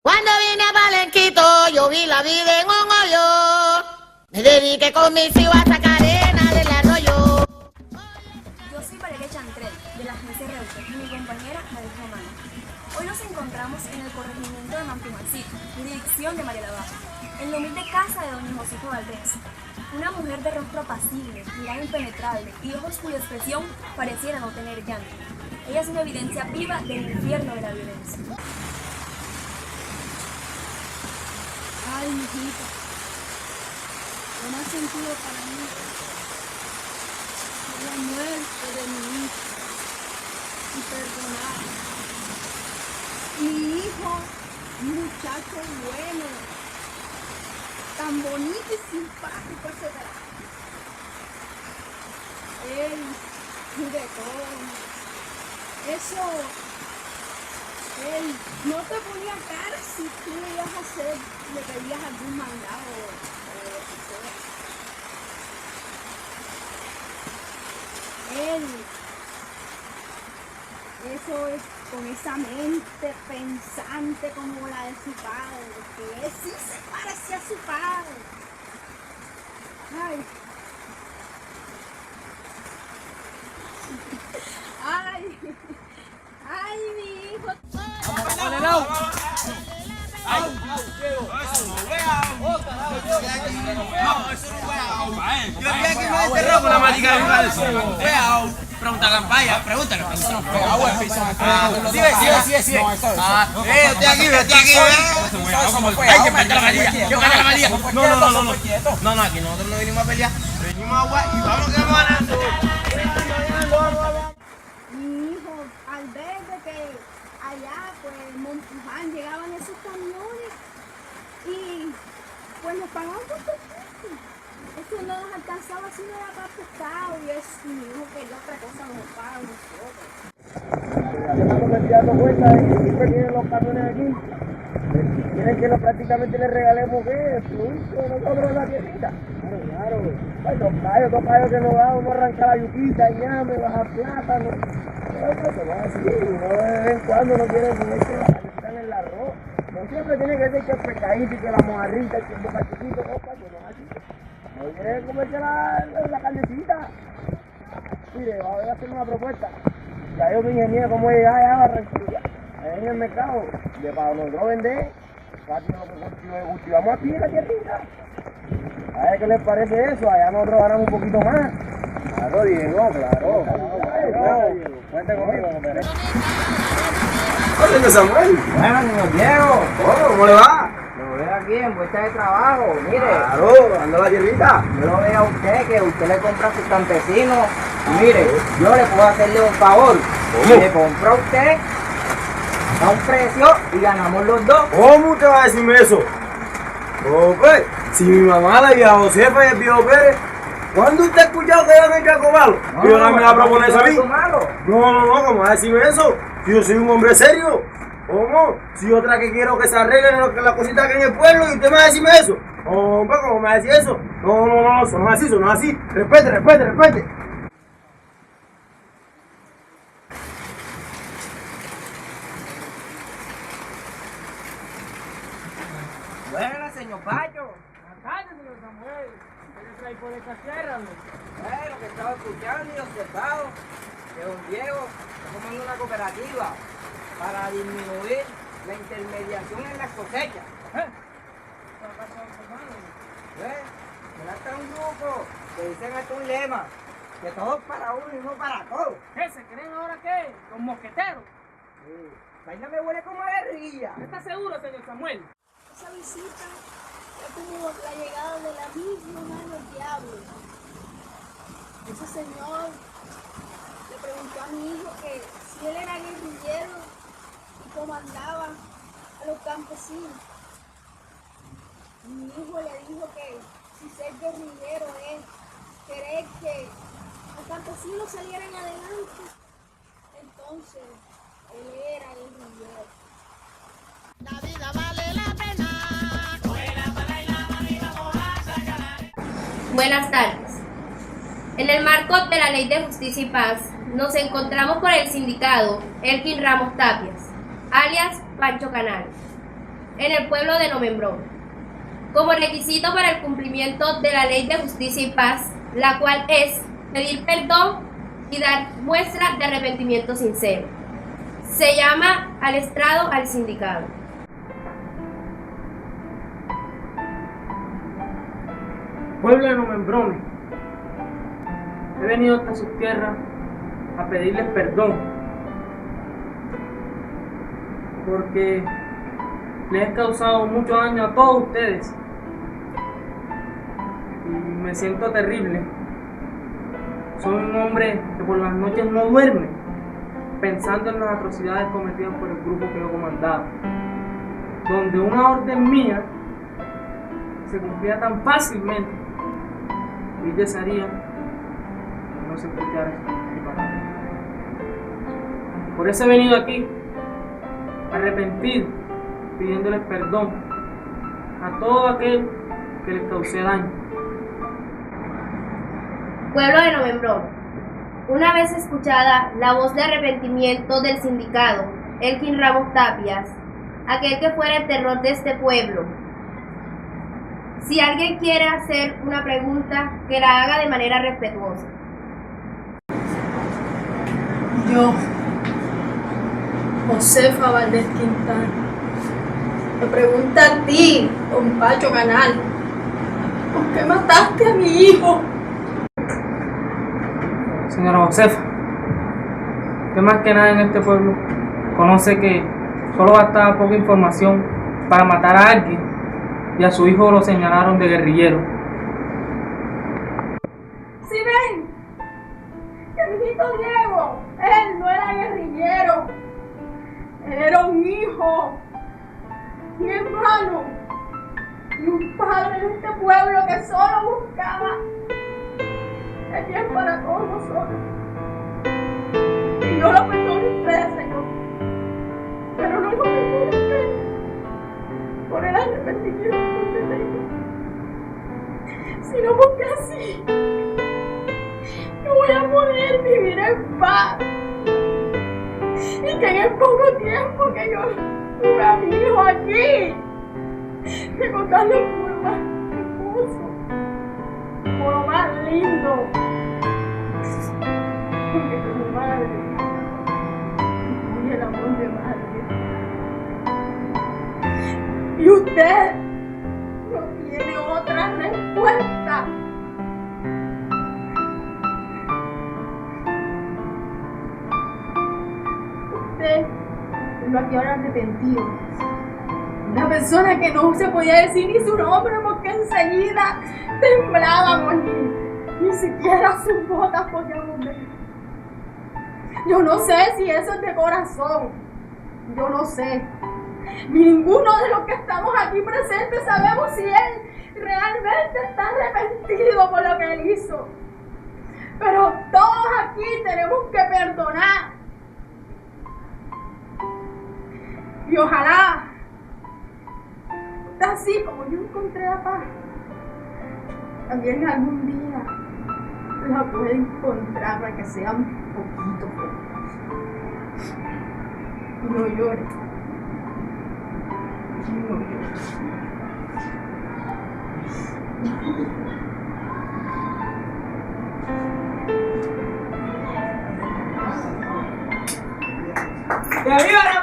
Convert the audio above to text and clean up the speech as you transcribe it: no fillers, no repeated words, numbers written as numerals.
Cuando vine a Palenquito, yo vi la vida en un hoyo. Me dediqué con mis hijos a sacar arena del arroyo. Yo soy entre, de la agencia Dirección, y mi compañera Manuela. Hoy nos encontramos en el corregimiento de Mantumancito, Dirección de Manuela, en la humilde casa de doña Josita Valdés. Una mujer de rostro apacible, mirada impenetrable y ojos cuya expresión pareciera no tener llanto. Ella es una evidencia viva del infierno de la violencia. Ay, mijita, lo más sentido para mí es la muerte de mi hijo y perdonar. Mi hijo, un muchacho bueno, tan bonito y simpático ese verano. Él, juguetón, eso, él no te ponía cara si tú le ibas a hacer, le pedías algún mandado o lo que sea. Él, eso es con esa mente pensante como la de su padre, que él sí se parecía a su padre. Ay. Ay, ay, mi hijo. Pregunta campaña, pregúntale. Sí. Estoy aquí. Hay que meter la María. Yo gané la María. No, aquí nosotros no vinimos a pelear. Venimos a agua y vamos que vamos ganando. Mi hijo, al ver de que allá, pues, en Montuján llegaban esos camiones y, pues, nos pagaban por perfecto. Eso no nos alcanzaba si no era para pescado y eso, mi hijo quería otra cosa, nos pagan nosotros. Estamos dando cuenta de que siempre tienen los camiones aquí. Quieren que prácticamente les regalemos nosotros la tiendita. Claro. Pues dos callos que nos da, uno arranca la yuquita, ñame, baja plátano. Pero no así, uno de vez en cuando no quiere comerse la carnita en el arroz. No siempre tiene que ser que el pescadito y que la mojarrita y que el boca chiquito, no es así. No quiere comerse la carnecita. Mire, voy a hacer una propuesta. Ya yo mi ingeniero como llegar allá a Barranquilla, allá en el mercado, de para nosotros vender, casi lo que cultivamos aquí en la tierrita. A ver qué les parece eso, allá nosotros ganamos un poquito más. Claro, Diego, claro. Cuente conmigo, hombre. Hola, Samuel. Bueno, señor Diego. ¿Cómo le va? Lo veo aquí en vuelta de trabajo, mire. Claro, ando la tierrita. Yo lo veo a usted, que usted le compra a sus campesinos. Y mire, yo le puedo hacerle un favor. ¿Cómo? Le compro a usted a un precio y ganamos los dos. ¿Cómo usted va a decirme eso? Pues, si mi mamá, la vieja Josefa y el viejo Pérez, ¿cuándo usted ha escuchado que hayan hecho algo malo? ¿Y ahora me va a proponer eso a mí? No, ¿cómo va a decirme eso? Si yo soy un hombre serio. ¿Cómo? Si otra que quiero que se arreglen las cositas que hay en el pueblo y usted me va a decirme eso. Hombre, ¿cómo me va a decir eso? No, eso no es así. Respete. Buenas, señor Pacho. Acá, señor Samuel. ¿Qué le trae por esta tierra, hombre? Bueno, que estaba escuchando y observado que don Diego está formando una cooperativa para disminuir la intermediación en las cosechas. ¿Qué ha pasado, hermano? ¿Ves? Mira, está un grupo que dicen hasta un lema, que todo es para uno y no para todos. ¿Qué? ¿Se creen ahora qué? ¿Los mosqueteros? Sí. Vaina me huele como a guerrilla. ¿Está seguro, señor Samuel? Esa visita es como la llegada de la misma mano del diablo. Ese señor le preguntó a mi hijo que si él era guerrillero y comandaba a los campesinos. Mi hijo le dijo que si ser guerrillero es querer que los campesinos salieran adelante, entonces él era guerrillero. La vida vale la pena. Buenas tardes. En el marco de la Ley de Justicia y Paz, nos encontramos con el sindicado Elkin Ramos Tapias, alias Pancho Canales. en el pueblo de Nomembrón, como requisito para el cumplimiento de la Ley de Justicia y Paz, la cual es pedir perdón y dar muestra de arrepentimiento sincero. Se llama al estrado al sindicado. Pueblo de Nomembrón, he venido hasta sus tierras a pedirles perdón, porque les he causado mucho daño a todos ustedes y me siento terrible. Soy un hombre que por las noches no duerme pensando en las atrocidades cometidas por el grupo que yo comandaba, donde una orden mía se cumplía tan fácilmente y desearía que no se escuchara mi palabra. Por eso he venido aquí arrepentido, pidiéndoles perdón a todo aquel que les causé daño. Pueblo de Nomembrón, una vez escuchada la voz de arrepentimiento del sindicado Elkin Ramos Tapias, aquel que fuera el terror de este pueblo, si alguien quiere hacer una pregunta, que la haga de manera respetuosa. Yo, Josefa Valdés Quintana, te pregunto a ti, don Pacho Canal, ¿por qué mataste a mi hijo? Señora Josefa, usted más que nada en este pueblo conoce que solo bastaba poca información para matar a alguien y a su hijo lo señalaron de guerrillero. ¿Sí ven? Que mi hijito Diego, él no era guerrillero, él era un hijo, un hermano y un padre de este pueblo que solo buscaba el bien para todos nosotros. Y yo lo perdono a usted, Señor, pero no lo perdono a usted por el arrepentimiento que tengo, sino porque así no voy a poder vivir en paz, y que en el poco tiempo que yo tuve a mi hijo aquí, recordarlo como lo más hermoso, como lo más lindo, porque como madre y el amor de madre. Y usted no tiene otra respuesta. Usted lo aquí ahora arrepentido. Una persona que no se podía decir ni su nombre porque enseguida temblábamos, ni siquiera sus botas podíamos ver. Yo no sé si eso es de corazón. Yo no sé. Ninguno de los que estamos aquí presentes sabemos si él realmente está arrepentido por lo que él hizo. Pero todos aquí tenemos que perdonar. Y ojalá, así como yo encontré la paz, también algún día la pueda encontrar para que sea un poquito feliz. Y no llores. ¡Que viva la